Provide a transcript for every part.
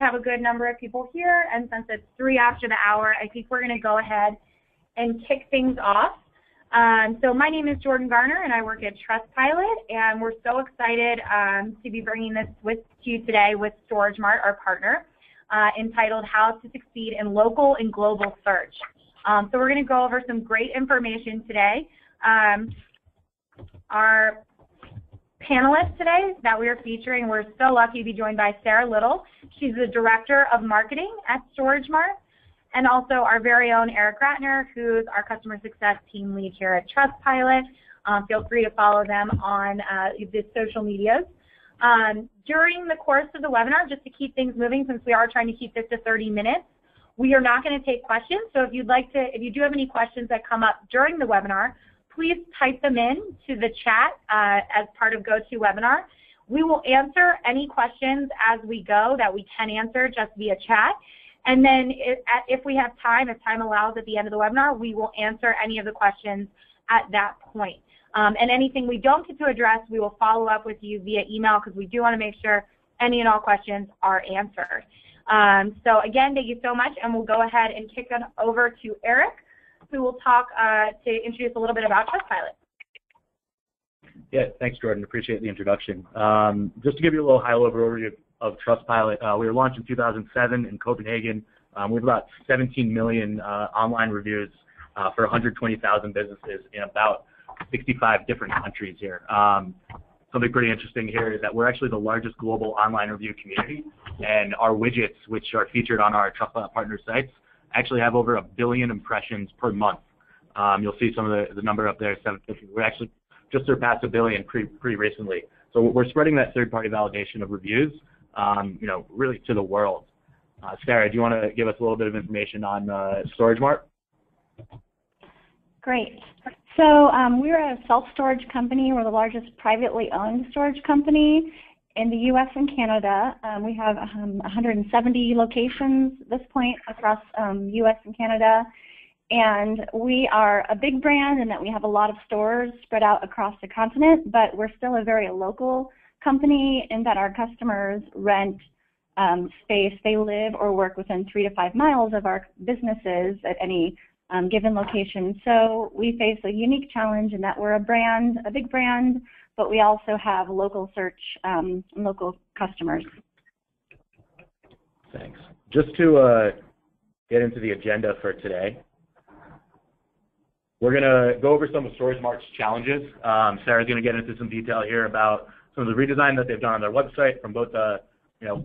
have a good number of people here, and since it's 3 after the hour, I think we're going to go ahead and kick things off. So my name is Jordan Garner, and I work at Trustpilot, and we're so excited to be bringing this to you today with StorageMart, our partner, entitled How to Succeed in Local and Global Search. So we're going to go over some great information today. Our panelists today that we are featuring, we're so lucky to be joined by Sarah Little. She's the Director of Marketing at StorageMart, and also our very own Eric Ratner, who's our Customer Success Team Lead here at Trustpilot. Feel free to follow them on the social medias. During the course of the webinar, just to keep things moving, since we are trying to keep this to 30 minutes, we are not going to take questions. So if you do have any questions that come up during the webinar, please type them in to the chat as part of GoToWebinar. We will answer any questions as we go that we can answer just via chat. And then if we have time, if time allows at the end of the webinar, we will answer any of the questions at that point. And anything we don't get to address, we will follow up with you via email because we do want to make sure any and all questions are answered. So again, thank you so much, and we'll go ahead and kick it over to Eric, who will talk to introduce a little bit about Trustpilot. Yeah, thanks, Jordan. Appreciate the introduction. Just to give you a little high-level overview of Trustpilot, we were launched in 2007 in Copenhagen. We have about 17 million online reviews for 120,000 businesses in about 65 different countries here. Something pretty interesting here is that we're actually the largest global online review community, and our widgets, which are featured on our Trustpilot partner sites, actually have over 1 billion impressions per month. You'll see some of the number up there, 750. We actually just surpassed 1 billion pretty recently. So we're spreading that third-party validation of reviews, really to the world. Sarah, do you want to give us a little bit of information on StorageMart? Great. So we're a self-storage company. We're the largest privately owned storage company in the U.S. and Canada. We have 170 locations at this point across U.S. and Canada. And we are a big brand in that we have a lot of stores spread out across the continent, but we're still a very local company in that our customers rent space. They live or work within 3 to 5 miles of our businesses at any given location. So we face a unique challenge in that we're a big brand, but we also have local search, local customers. Thanks. Just to get into the agenda for today, we're going to go over some of StorageMart's challenges. Sarah's going to get into some detail here about some of the redesign that they've done on their website from both a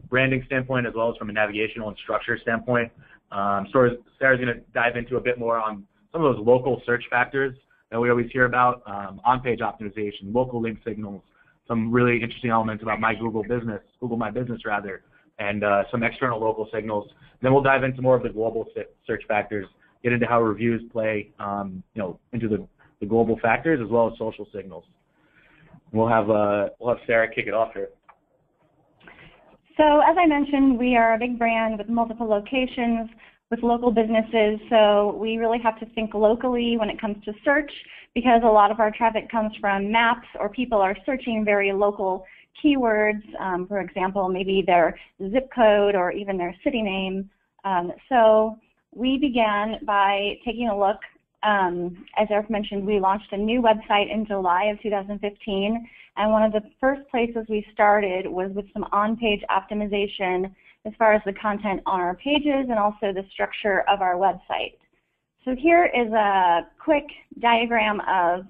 branding standpoint as well as from a navigational and structure standpoint. Sarah's going to dive into a bit more on some of those local search factors that we always hear about, on-page optimization, local link signals, some really interesting elements about Google My Business rather, and some external local signals. Then we'll dive into more of the global search factors, get into how reviews play, into the global factors as well as social signals. We'll have Sarah kick it off here. So as I mentioned, we are a big brand with multiple locations, with local businesses, so we really have to think locally when it comes to search because a lot of our traffic comes from maps or people are searching very local keywords, for example, maybe their zip code or even their city name. So we began by taking a look. As Eric mentioned, we launched a new website in July of 2015, and one of the first places we started was with some on-page optimization as far as the content on our pages and also the structure of our website. So here is a quick diagram of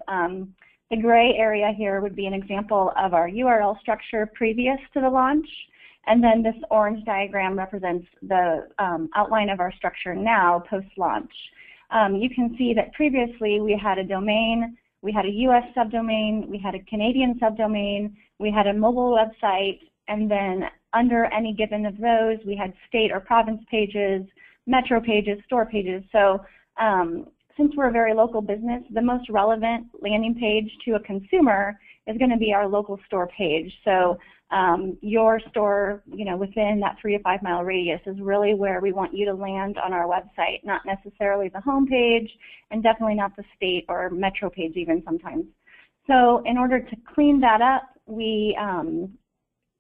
the gray area here would be an example of our URL structure previous to the launch, and then this orange diagram represents the outline of our structure now post-launch. You can see that previously we had a domain, we had a US subdomain, we had a Canadian subdomain, we had a mobile website, and then under any given of those we had state or province pages, metro pages, store pages. So since we're a very local business, the most relevant landing page to a consumer is going to be our local store page. So your store, within that 3 to 5 mile radius is really where we want you to land on our website, not necessarily the home page and definitely not the state or metro page even sometimes. So in order to clean that up, we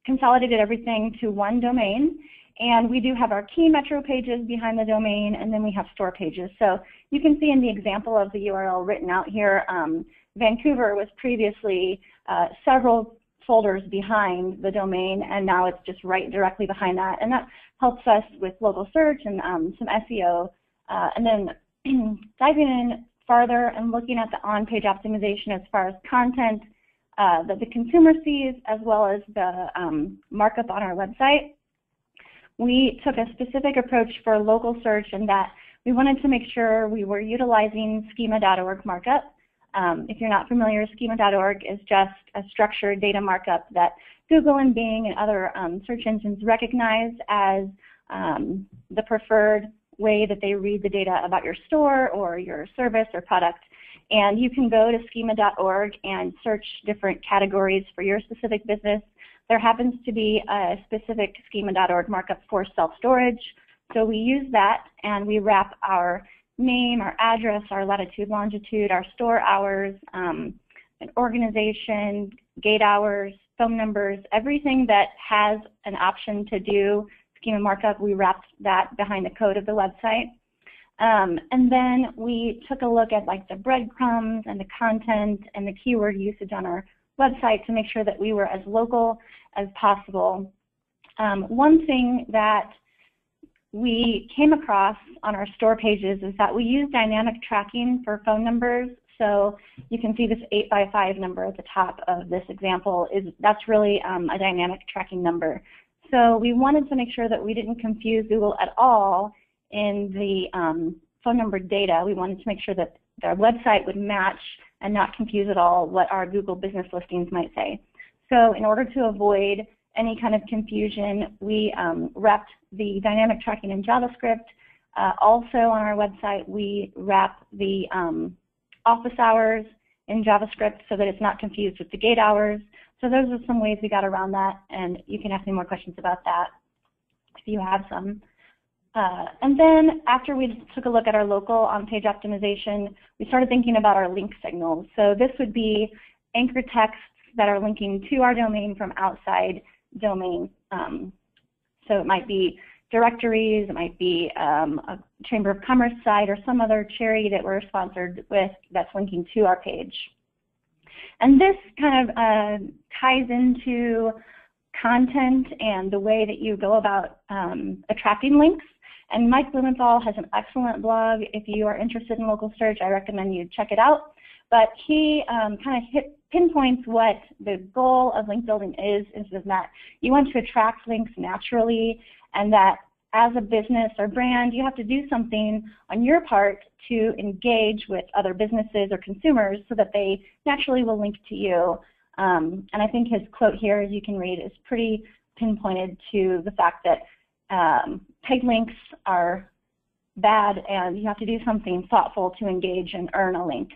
consolidated everything to one domain, And we do have our key metro pages behind the domain, and then we have store pages. So you can see in the example of the URL written out here, Vancouver was previously several folders behind the domain, and now it's just right directly behind that. And that helps us with local search and some SEO. And then diving in farther and looking at the on-page optimization as far as content that the consumer sees, as well as the markup on our website. We took a specific approach for local search in that we wanted to make sure we were utilizing schema.org markup. If you're not familiar, schema.org is just a structured data markup that Google and Bing and other search engines recognize as the preferred way that they read the data about your store or your service or product. And you can go to schema.org and search different categories for your specific business. There happens to be a specific schema.org markup for self-storage. So we use that and we wrap our name, our address, our latitude, longitude, our store hours, an organization, gate hours, phone numbers, everything that has an option to do schema markup, we wrapped that behind the code of the website. And then we took a look at like the breadcrumbs and the content and the keyword usage on our website to make sure that we were as local as possible. One thing that we came across on our store pages is that we use dynamic tracking for phone numbers. So you can see this 8x5 number at the top of this example. That's really a dynamic tracking number. So we wanted to make sure that we didn't confuse Google at all in the phone number data. We wanted to make sure that their website would match and not confuse at all what our Google business listings might say. So in order to avoid any kind of confusion, we wrapped the dynamic tracking in JavaScript. Also on our website, we wrap the office hours in JavaScript so that it's not confused with the gate hours. So those are some ways we got around that, and you can ask me more questions about that if you have some. And then after we took a look at our local on-page optimization, we started thinking about our link signals. So this would be anchor texts that are linking to our domain from outside domain. So it might be directories, it might be a Chamber of Commerce site or some other charity that we're sponsored with that's linking to our page. And this kind of ties into content and the way that you go about attracting links. And Mike Blumenthal has an excellent blog. If you are interested in local search, I recommend you check it out. But he kind of pinpoints what the goal of link building is that you want to attract links naturally, and that as a business or brand, you have to do something on your part to engage with other businesses or consumers so that they naturally will link to you. And I think his quote here, as you can read, is pretty pinpointed to the fact that paid links are bad and you have to do something thoughtful to engage and earn a link.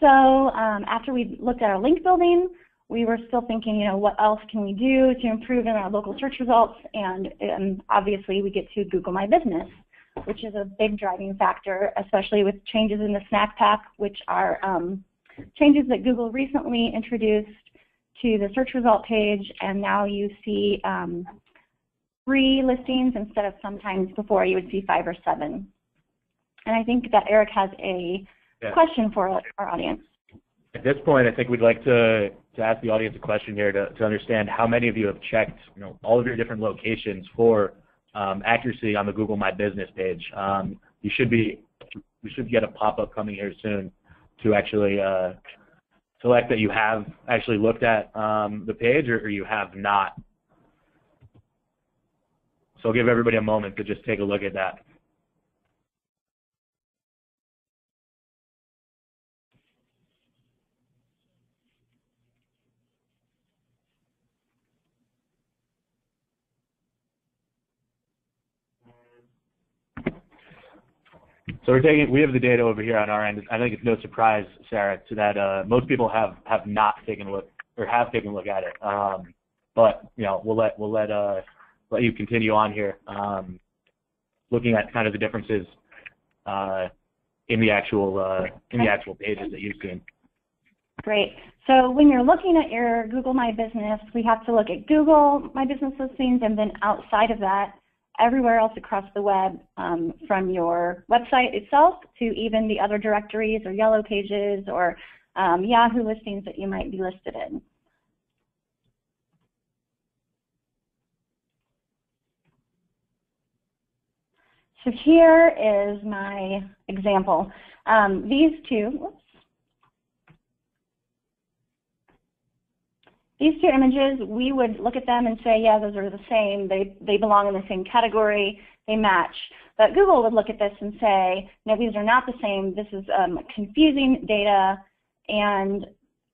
So after we looked at our link building, we were still thinking, what else can we do to improve in our local search results? And obviously we get to Google My Business, which is a big driving factor, especially with changes in the snack pack, which are changes that Google recently introduced to the search result page. And now you see 3 listings instead of sometimes before you would see 5 or 7. And I think that Eric has a question for our audience. At this point, I think we'd like to ask the audience a question here to understand how many of you have checked all of your different locations for accuracy on the Google My Business page. We should get a pop-up coming here soon to actually select that you have actually looked at the page or you have not. So I'll give everybody a moment to just take a look at that. So we have the data over here on our end. I think it's no surprise, Sarah, to that most people have not taken a look or have taken a look at it. But we'll let you continue on here, looking at kind of the differences in the actual pages that you've seen. Great. So when you're looking at your Google My Business, we have to look at Google My Business listings, and then outside of that, everywhere else across the web, from your website itself to even the other directories or yellow pages or Yahoo listings that you might be listed in. So here is my example. These two images, we would look at them and say, yeah, those are the same. They belong in the same category. They match. But Google would look at this and say, no, these are not the same. This is confusing data. And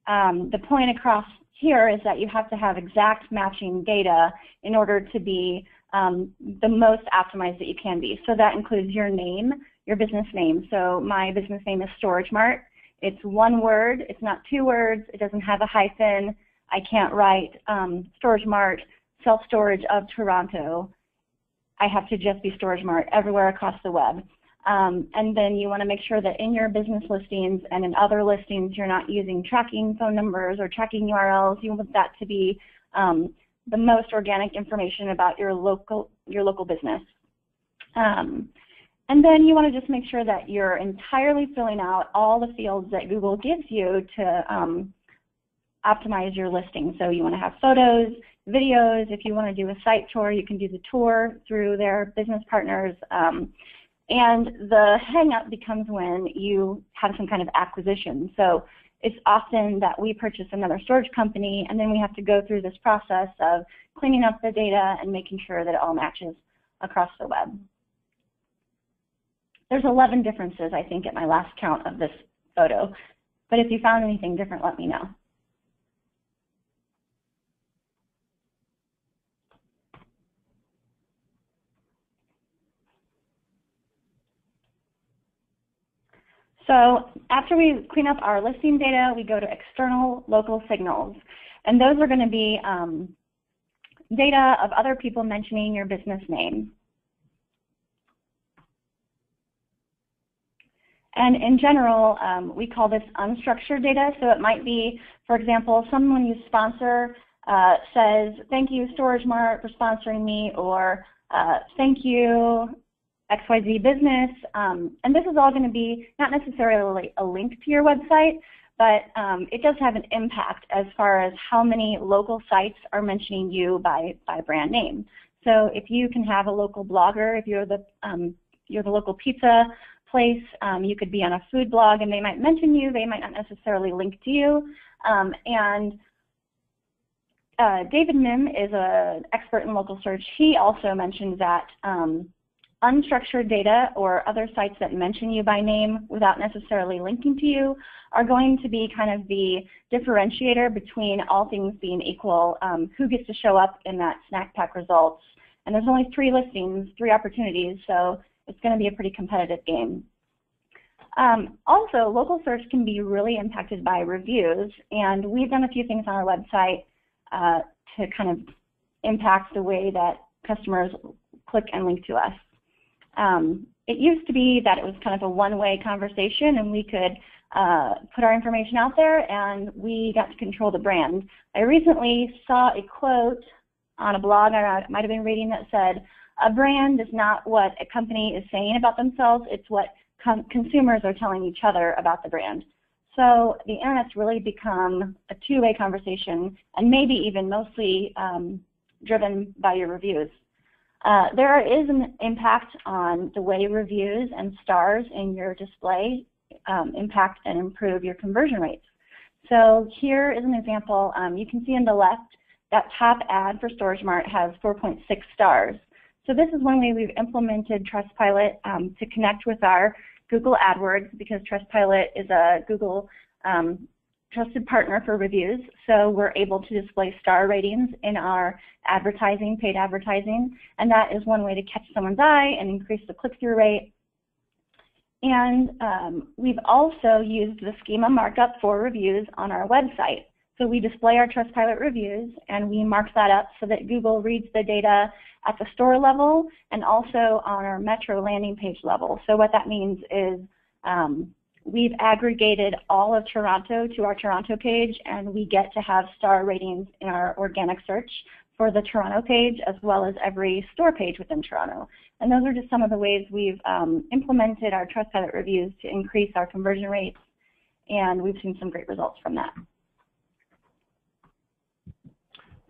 the point across here is that you have to have exact matching data in order to be the most optimized that you can be. So that includes your name, your business name. So my business name is StorageMart. It's one word. It's not two words. It doesn't have a hyphen. I can't write StorageMart, self-storage of Toronto. I have to just be StorageMart everywhere across the web. And then you want to make sure that in your business listings and in other listings, you're not using tracking phone numbers or tracking URLs. You want that to be the most organic information about your local business. And then you want to just make sure that you're entirely filling out all the fields that Google gives you to optimize your listing. So you want to have photos, videos. If you want to do a site tour, you can do the tour through their business partners. And the hang-up becomes when you have some kind of acquisition. So it's often that we purchase another storage company, and then we have to go through this process of cleaning up the data and making sure that it all matches across the web. There's 11 differences, I think, at my last count of this photo. But if you found anything different, let me know. So after we clean up our listing data, we go to external local signals. And those are going to be data of other people mentioning your business name. And in general, we call this unstructured data. So it might be, for example, someone you sponsor says, thank you, StorageMart, for sponsoring me, or thank you, XYZ business, and this is all going to be not necessarily a link to your website, but it does have an impact as far as how many local sites are mentioning you by brand name. So if you can have a local blogger, if you're the local pizza place, you could be on a food blog and they might mention you, they might not necessarily link to you. And David Mim is an expert in local search. He also mentioned that unstructured data or other sites that mention you by name without necessarily linking to you are going to be kind of the differentiator between all things being equal, who gets to show up in that snack pack results. And there's only 3 listings, 3 opportunities, so it's going to be a pretty competitive game. Also, local search can be really impacted by reviews, and we've done a few things on our website to kind of impact the way that customers click and link to us. It used to be that it was kind of a one-way conversation and we could put our information out there and we got to control the brand. I recently saw a quote on a blog I might have been reading that said, a brand is not what a company is saying about themselves, it's what consumers are telling each other about the brand. So the internet's really become a two-way conversation and maybe even mostly driven by your reviews. There is an impact on the way reviews and stars in your display impact and improve your conversion rates. So here is an example. You can see on the left that top ad for StorageMart has 4.6 stars. So this is one way we've implemented Trustpilot to connect with our Google AdWords, because Trustpilot is a Google trusted partner for reviews, so we're able to display star ratings in our advertising, paid advertising, and that is one way to catch someone's eye and increase the click-through rate. And we've also used the schema markup for reviews on our website. So we display our Trustpilot reviews and we mark that up so that Google reads the data at the store level and also on our Metro landing page level. So what that means is we've aggregated all of Toronto to our Toronto page, and we get to have star ratings in our organic search for the Toronto page as well as every store page within Toronto. And those are just some of the ways we've implemented our Trustpilot reviews to increase our conversion rates, and we've seen some great results from that.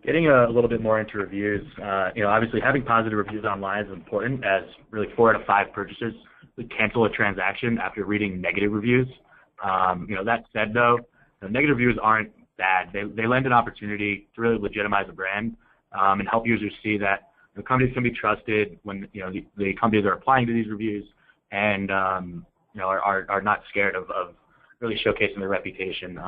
Getting a little bit more into reviews, obviously having positive reviews online is important, as really 4 out of 5 purchasers would cancel a transaction after reading negative reviews. That said, though, negative reviews aren't bad. They lend an opportunity to really legitimize a brand and help users see that the companies can be trusted when the companies are applying to these reviews and are not scared of really showcasing their reputation.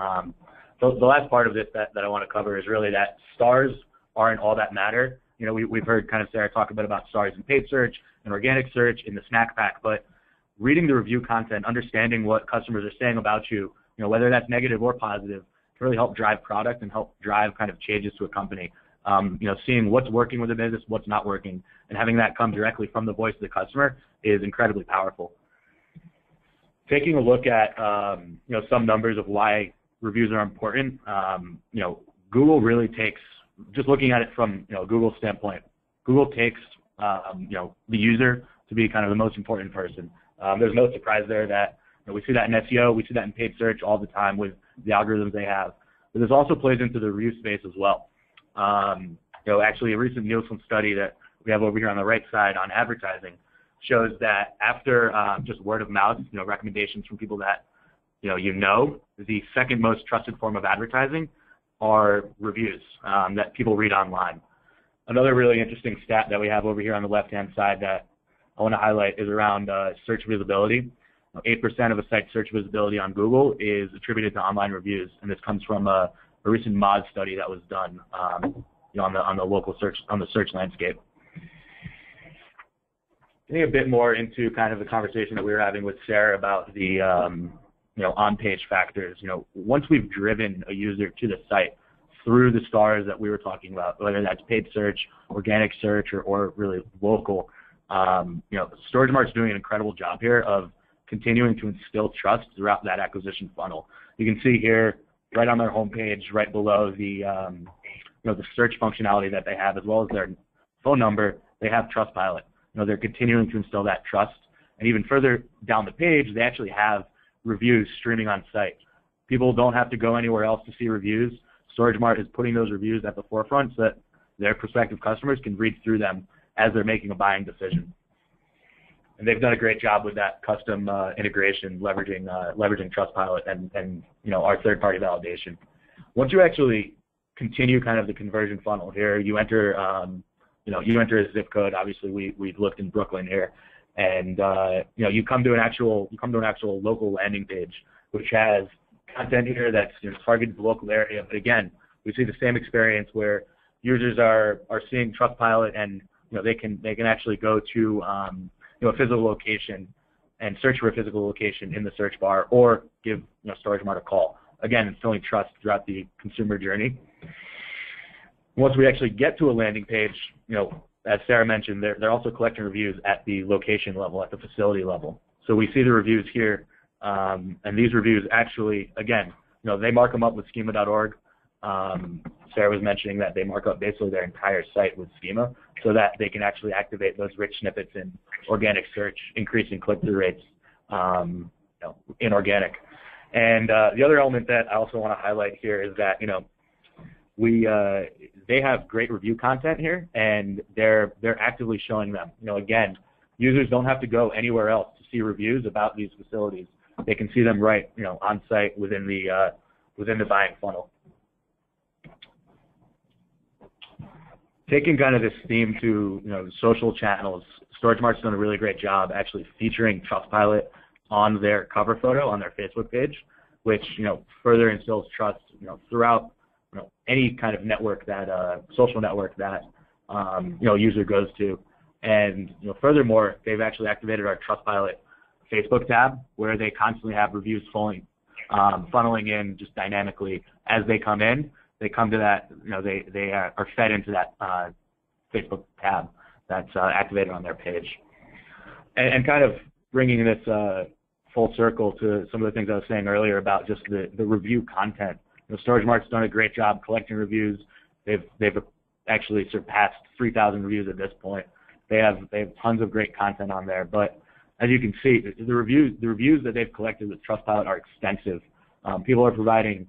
So the last part of this that I want to cover is really that stars aren't all that matter. We've heard kind of Sarah talk a bit about stars in paid search and organic search in the snack pack, but reading the review content, understanding what customers are saying about you, whether that's negative or positive, can really help drive product and help drive kind of changes to a company. Seeing what's working with the business, what's not working, and having that come directly from the voice of the customer is incredibly powerful. Taking a look at some numbers of why reviews are important. Google really takes, just looking at it from Google's standpoint, Google takes the user to be kind of the most important person. There's no surprise there that we see that in SEO, we see that in paid search all the time with the algorithms they have. But this also plays into the review space as well. Actually, a recent Nielsen study that we have over here on the right side on advertising shows that after just word of mouth, recommendations from people that the second most trusted form of advertising are reviews that people read online. Another really interesting stat that we have over here on the left-hand side that I want to highlight is around search visibility. 8% of a site's search visibility on Google is attributed to online reviews, and this comes from a recent Moz study that was done on the local search, on the search landscape. Getting a bit more into kind of the conversation that we were having with Sarah about the on-page factors. Once we've driven a user to the site through the stars that we were talking about, whether that's paid search, organic search, or really local, StorageMart's doing an incredible job here of continuing to instill trust throughout that acquisition funnel. You can see here, right on their homepage, right below the the search functionality that they have, as well as their phone number, they have Trustpilot. They're continuing to instill that trust, and even further down the page, they actually have reviews streaming on site. People don't have to go anywhere else to see reviews. StorageMart is putting those reviews at the forefront so that their prospective customers can read through them as they're making a buying decision. And they've done a great job with that custom integration, leveraging Trustpilot and our third-party validation. Once you actually continue kind of the conversion funnel here, you enter you enter a zip code. Obviously, we've looked in Brooklyn here, and you come to an actual local landing page, which has content here that's targeted to the local area. But again, we see the same experience where users are seeing Trustpilot, and they can actually go to a physical location and search for a physical location in the search bar, or give StorageMart a call. Again, instilling trust throughout the consumer journey. Once we actually get to a landing page, as Sarah mentioned, they're also collecting reviews at the location level, at the facility level. So we see the reviews here, and these reviews actually, again, they mark them up with schema.org. Sarah was mentioning that they mark up basically their entire site with schema so that they can actually activate those rich snippets in organic search, increasing click-through rates in organic. And the other element that I also want to highlight here is that they have great review content here, and they're actively showing them. Again, users don't have to go anywhere else to see reviews about these facilities. They can see them right on site within the buying funnel. Taking kind of this theme to social channels, StorageMart's done a really great job actually featuring Trustpilot on their cover photo on their Facebook page, which further instills trust throughout any kind of network that social network that user goes to. And furthermore, they've actually activated our Trustpilot Facebook tab, where they constantly have reviews funneling in just dynamically as they come in. They come to that, they are fed into that Facebook tab that's activated on their page. And kind of bringing this full circle to some of the things I was saying earlier about just the review content. StorageMart's done a great job collecting reviews. They've actually surpassed 3,000 reviews at this point. They have tons of great content on there. But as you can see, the reviews that they've collected with Trustpilot are extensive. People are providing,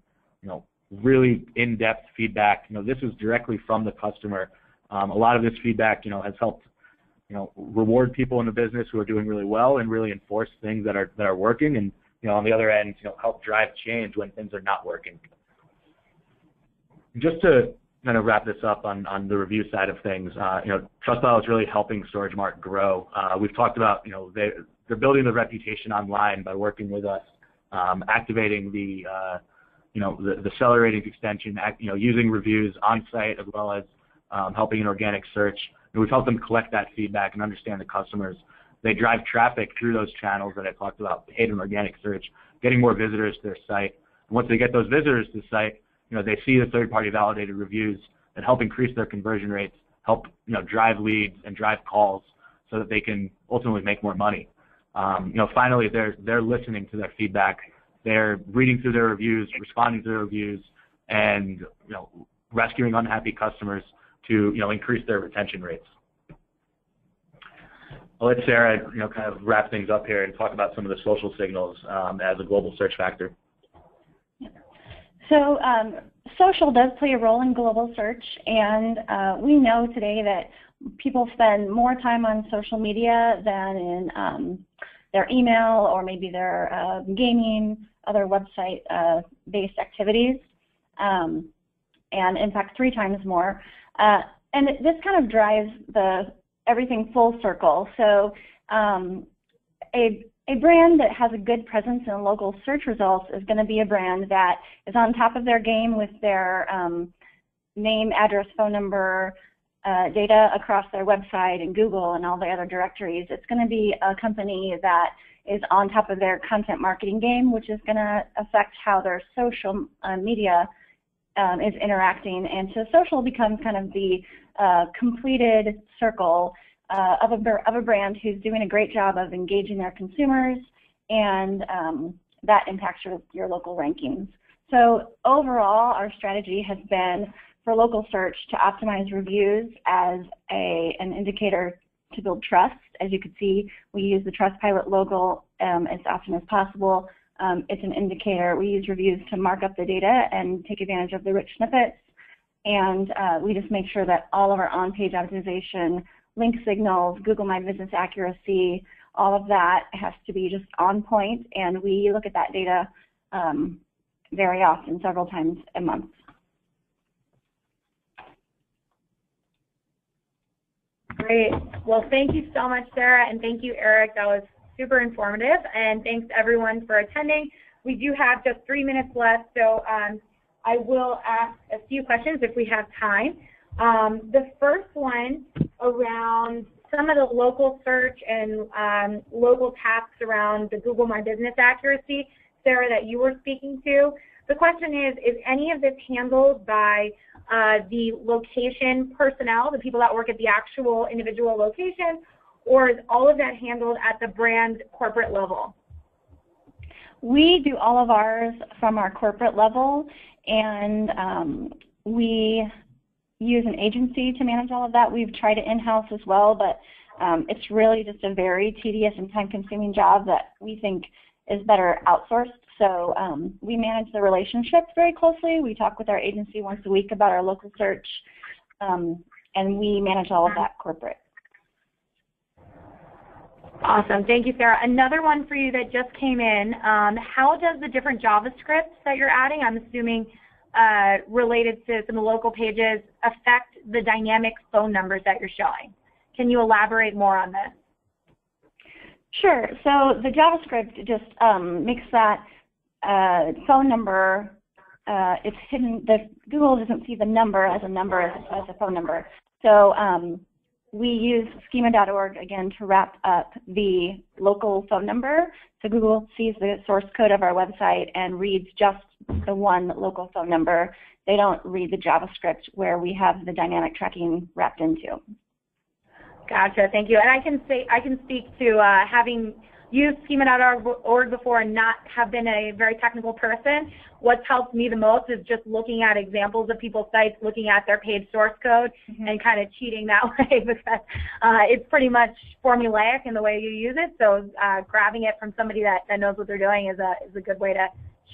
really in-depth feedback. This is directly from the customer. A lot of this feedback, has helped, reward people in the business who are doing really well and really enforce things that are working, and on the other end, help drive change when things are not working. Just to kind of wrap this up on the review side of things, Trustpilot is really helping StorageMart grow. We've talked about, they're building the reputation online by working with us, activating the seller ratings extension, using reviews on site as well as helping in organic search. And we've helped them collect that feedback and understand the customers. They drive traffic through those channels that I talked about, paid and organic search, getting more visitors to their site. And once they get those visitors to the site, they see the third-party validated reviews that help increase their conversion rates, help drive leads and drive calls so that they can ultimately make more money. Finally, they're listening to their feedback. They're reading through their reviews, responding to their reviews, and rescuing unhappy customers to increase their retention rates. I'll let Sarah kind of wrap things up here and talk about some of the social signals as a global search factor. So social does play a role in global search, and we know today that people spend more time on social media than in their email or maybe their gaming, other website-based activities, and in fact 3 times more. And this kind of drives everything full circle. So a brand that has a good presence in local search results is going to be a brand that is on top of their game with their name, address, phone number, data across their website and Google and all the other directories. It's going to be a company that is on top of their content marketing game, which is going to affect how their social media is interacting. And so social becomes kind of the completed circle of a brand who's doing a great job of engaging their consumers, and that impacts your local rankings. So overall, our strategy has been for local search to optimize reviews as an indicator to build trust. As you can see, we use the Trustpilot logo as often as possible. It's an indicator. We use reviews to mark up the data and take advantage of the rich snippets. And we just make sure that all of our on-page optimization, link signals, Google My Business accuracy, all of that has to be just on point. And we look at that data very often, several times a month. Great. Well, thank you so much, Sarah, and thank you, Eric. That was super informative, and thanks everyone for attending. We do have just 3 minutes left, so I will ask a few questions if we have time. The first one around some of the local search and local tasks around the Google My Business accuracy, Sarah, that you were speaking to. The question is any of this handled by the location personnel, the people that work at the actual individual location, or is all of that handled at the brand corporate level? We do all of ours from our corporate level, and we use an agency to manage all of that. We've tried it in-house as well, but it's really just a very tedious and time-consuming job that we think is better outsourced. So we manage the relationships very closely. We talk with our agency once a week about our local search, and we manage all of that corporate. Awesome. Thank you, Sarah. Another one for you that just came in. How does the different JavaScripts that you're adding, I'm assuming related to some of the local pages, affect the dynamic phone numbers that you're showing? Can you elaborate more on this? Sure. So the JavaScript just makes that phone number, it's hidden. Google doesn't see the number as a phone number. So we use schema.org again to wrap up the local phone number. So Google sees the source code of our website and reads just the one local phone number. They don't read the JavaScript where we have the dynamic tracking wrapped into. Gotcha. Thank you. And I can speak to having used schema.org before and not have been a very technical person, what's helped me the most is just looking at examples of people's sites, looking at their page source code, and kind of cheating that way because it's pretty much formulaic in the way you use it. So grabbing it from somebody that knows what they're doing is a good way to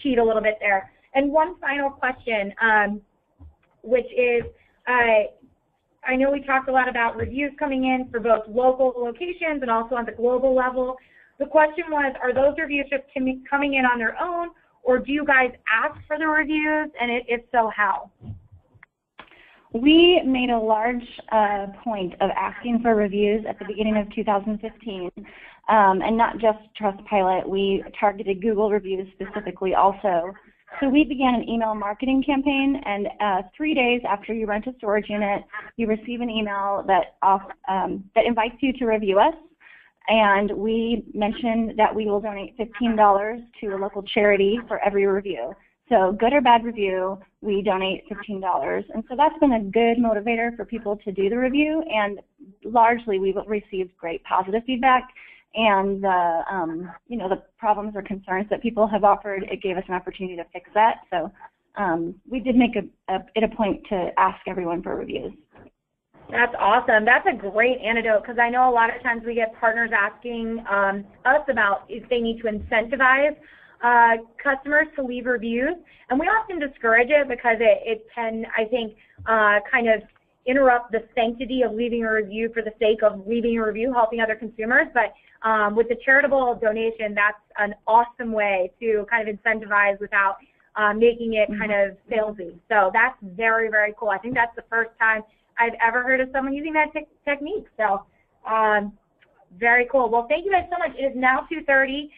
cheat a little bit there. And one final question, which is, I know we talked a lot about reviews coming in for both local locations and also on the global level. The question was, are those reviews just coming in on their own, or do you guys ask for the reviews, and if so, how? We made a large point of asking for reviews at the beginning of 2015, and not just Trustpilot. We targeted Google reviews specifically also. So we began an email marketing campaign, and 3 days after you rent a storage unit, you receive an email that invites you to review us. And we mentioned that we will donate $15 to a local charity for every review. So good or bad review, we donate $15. And so that's been a good motivator for people to do the review, and largely we've received great positive feedback. And the problems or concerns that people have offered, it gave us an opportunity to fix that. So we did make it a point to ask everyone for reviews. That's awesome. That's a great antidote, because I know a lot of times we get partners asking us about if they need to incentivize customers to leave reviews, and we often discourage it because it can, I think, kind of interrupt the sanctity of leaving a review for the sake of leaving a review, helping other consumers. But with the charitable donation, that's an awesome way to kind of incentivize without making it kind of salesy. So that's very, very cool. I think that's the first time I've ever heard of someone using that technique. So very cool. Well, thank you guys so much. It is now 2:30.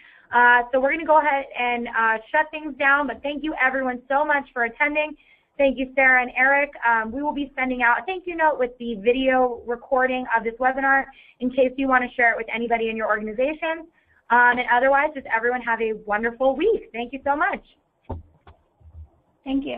So we're going to go ahead and shut things down. But thank you, everyone, so much for attending. Thank you, Sarah and Eric. We will be sending out a thank you note with the video recording of this webinar in case you want to share it with anybody in your organization. And otherwise, just everyone have a wonderful week. Thank you so much. Thank you.